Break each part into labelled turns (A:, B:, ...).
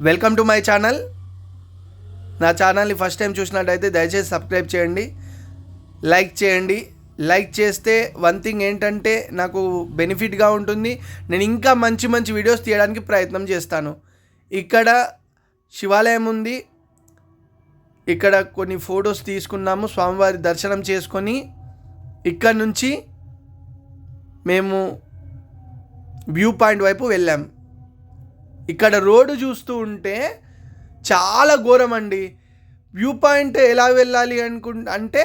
A: Welcome to my channel. నా ఛానల్ని first time చూసినట్టయితే దయచేసి సబ్స్క్రైబ్ చేయండి, లైక్ చేయండి. లైక్ చేస్తే వన్ థింగ్ ఏంటంటే నాకు బెనిఫిట్గా ఉంటుంది. నేను ఇంకా మంచి మంచి వీడియోస్ తీయడానికి ప్రయత్నం చేస్తాను. ఇక్కడ శివాలయం ఉంది. ఇక్కడ కొన్ని ఫొటోస్ తీసుకున్నాము, స్వామివారి దర్శనం చేసుకొని ఇక్కడ నుంచి మేము వ్యూ పాయింట్ వైపు వెళ్ళాం. ఇక్కడ రోడ్డు చూస్తూ ఉంటే చాలా ఘోరం అండి. వ్యూ పాయింట్ ఎలా వెళ్ళాలి అంటే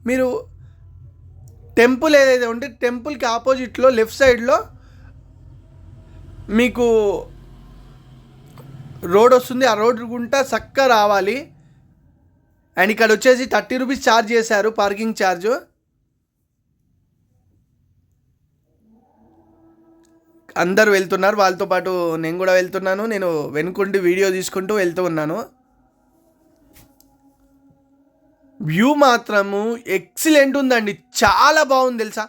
A: మీరు టెంపుల్ ఏదైతే ఉంటే టెంపుల్కి ఆపోజిట్లో లెఫ్ట్ సైడ్లో మీకు రోడ్ వస్తుంది. ఆ రోడ్ గుంటా చక్కగా రావాలి. అండ్ ఇక్కడ వచ్చేసి 30 రూపీస్ ఛార్జ్ చేశారు, పార్కింగ్ ఛార్జ్. అందరూ వెళ్తున్నారు, వాళ్ళతో పాటు నేను కూడా వెళ్తున్నాను. నేను వెనుకుండి వీడియో తీసుకుంటూ వెళ్తూ ఉన్నాను. వ్యూ మాత్రము ఎక్సలెంట్ ఉందండి, చాలా బాగుంది తెలుసా.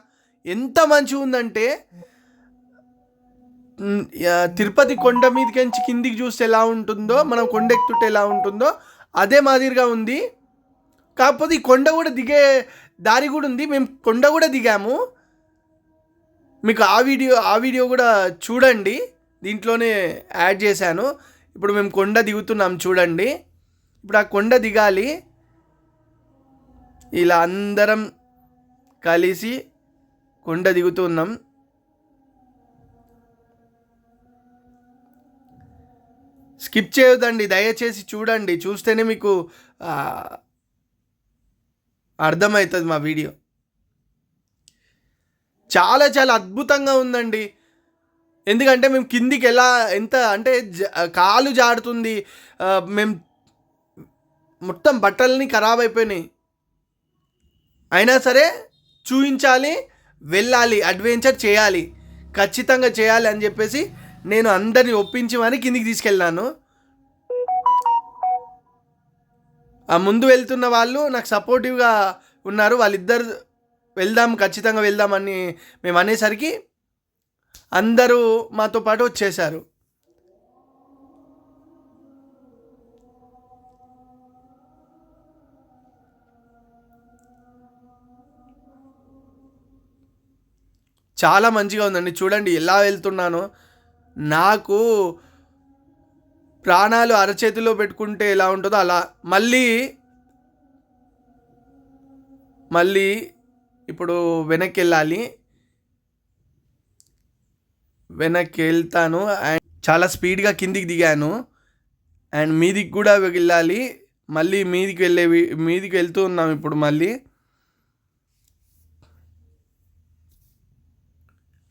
A: ఎంత మంచిగా ఉందంటే తిరుపతి కొండ మీదకించి కిందికి చూస్తే ఎలా ఉంటుందో, మనం కొండ ఎక్కుతుంటే ఎలా ఉంటుందో అదే మాదిరిగా ఉంది. కాకపోతే ఈ కొండ కూడా దిగే దారి కూడా ఉంది. మేము కొండ కూడా దిగాము. మీకు ఆ వీడియో కూడా చూడండి, దీంట్లోనే యాడ్ చేశాను. ఇప్పుడు మేము కొండ దిగుతున్నాం చూడండి. ఇప్పుడు ఆ కొండ దిగాలి. ఇలా అందరం కలిసి కొండ దిగుతున్నాం. స్కిప్ చేయొద్దండి, దయచేసి చూడండి. చూస్తేనే మీకు అర్థమవుతుంది మా వీడియో. చాలా చాలా అద్భుతంగా ఉందండి. ఎందుకంటే మేము కిందికి ఎంత అంటే కాలు జాడుతుంది. మేము మొత్తం బట్టలని ఖరాబ్ అయిపోయినాయి. అయినా సరే చూపించాలి, వెళ్ళాలి, అడ్వెంచర్ చేయాలి, ఖచ్చితంగా చేయాలి అని చెప్పేసి నేను అందరిని ఒప్పించి మరి కిందికి తీసుకెళ్ళాను. ఆ ముందు వెళ్తున్న వాళ్ళు నాకు సపోర్టివ్గా ఉన్నారు. వాళ్ళిద్దరు వెళ్దాం, ఖచ్చితంగా వెళ్దామని మేము అనేసరికి అందరూ మాతో పాటు వచ్చేసారు. చాలా మంచిగా ఉందండి. చూడండి ఎలా వెళ్తున్నానో. నాకు ప్రాణాలు అరచేతిలో పెట్టుకుంటే ఎలా ఉంటుందో అలా. మళ్ళీ ఇప్పుడు వెనక్కి వెళ్ళాలి. వెనక్కి వెళ్తాను. అండ్ చాలా స్పీడ్గా కిందికి దిగాను. అండ్ మీదికి కూడా వెళ్ళాలి. మళ్ళీ మీదికి వెళ్తూ ఉన్నాం. ఇప్పుడు మళ్ళీ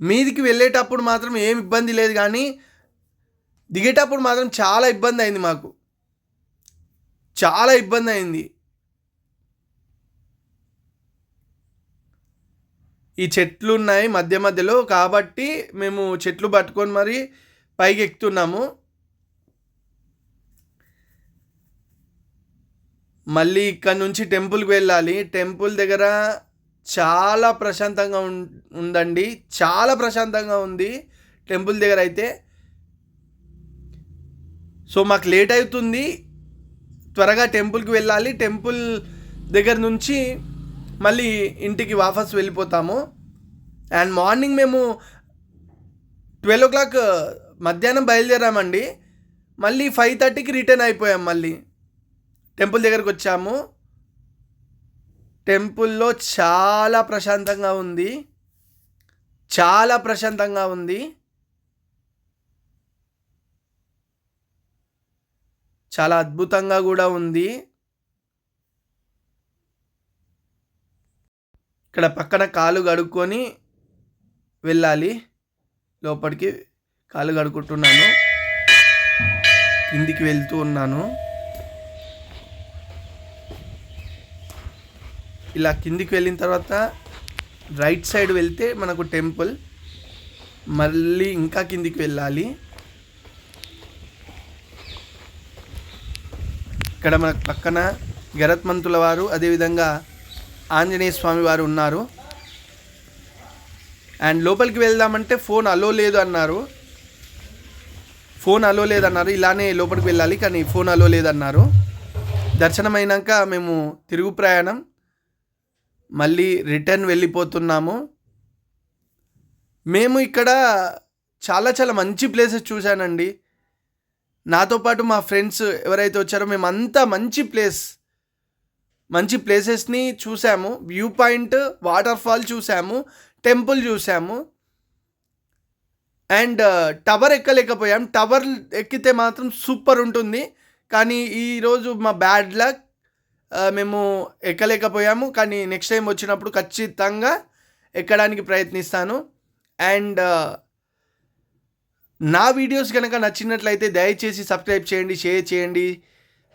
A: మీదికి వెళ్ళేటప్పుడు మాత్రం ఏం ఇబ్బంది లేదు, కానీ దిగేటప్పుడు మాత్రం చాలా ఇబ్బంది అయింది. మాకు చాలా ఇబ్బంది అయింది. ఈ చెట్లు ఉన్నాయి మధ్యలో, కాబట్టి మేము చెట్లు పట్టుకొని మరి పైకి ఎక్కుతున్నాము. మళ్ళీ ఇక్కడ నుంచి టెంపుల్కి వెళ్ళాలి. టెంపుల్ దగ్గర చాలా ప్రశాంతంగా ఉందండి, చాలా ప్రశాంతంగా ఉంది టెంపుల్ దగ్గర అయితే. సో మాకు లేట్ అవుతుంది, త్వరగా టెంపుల్కి వెళ్ళాలి. టెంపుల్ దగ్గర నుంచి మళ్ళీ ఇంటికి వాపస్ వెళ్ళిపోతాము. అండ్ మార్నింగ్ మేము 12 o'clock మధ్యాహ్నం బయలుదేరామండి. మళ్ళీ 5:30కి రిటర్న్ అయిపోయాం. మళ్ళీ టెంపుల్ దగ్గరకు వచ్చాము. టెంపుల్లో చాలా ప్రశాంతంగా ఉంది, చాలా ప్రశాంతంగా ఉంది. చాలా అద్భుతంగా కూడా ఉంది. ఇక్కడ పక్కన కాలు కడుక్కొని వెళ్ళాలి. లోపలికి కాలు కడుక్కుంటున్నాను, కిందికి వెళ్తూ ఉన్నాను. ఇలా కిందికి వెళ్ళిన తర్వాత రైట్ సైడ్ వెళ్తే మనకు టెంపుల్. మళ్ళీ ఇంకా కిందికి వెళ్ళాలి. ఇక్కడ మనకు పక్కన గరత్మంతుల వారు, అదేవిధంగా ఆంజనేయ స్వామి వారు ఉన్నారు. అండ్ లోపలికి వెళ్దామంటే ఫోన్ అలో లేదు అన్నారు. ఫోన్ అలో లేదన్నారు. ఇలానే లోపలికి వెళ్ళాలి, కానీ ఫోన్ అలో లేదన్నారు. దర్శనం అయినాక మేము తిరుగు ప్రయాణం మళ్ళీ రిటర్న్ వెళ్ళిపోతున్నాము. మేము ఇక్కడ చాలా చాలా మంచి ప్లేసెస్ చూశానండి. నాతో పాటు మా ఫ్రెండ్స్ ఎవరైతే వచ్చారో మేమంతా మంచి ప్లేసెస్ని చూసాము. వ్యూ పాయింట్, వాటర్ ఫాల్ చూసాము, టెంపుల్ చూసాము. అండ్ టవర్ ఎక్కలేకపోయాం. టవర్ ఎక్కితే మాత్రం సూపర్ ఉంటుంది, కానీ ఈరోజు మా బ్యాడ్ లక్, మేము ఎక్కలేకపోయాము. కానీ నెక్స్ట్ టైం వచ్చినప్పుడు ఖచ్చితంగా ఎక్కడానికి ప్రయత్నిస్తాను. అండ్ నా వీడియోస్ కనుక నచ్చినట్లయితే దయచేసి సబ్స్క్రైబ్ చేయండి, షేర్ చేయండి,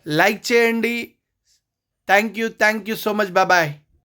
A: లైక్ చేయండి. Thank you so much. Bye.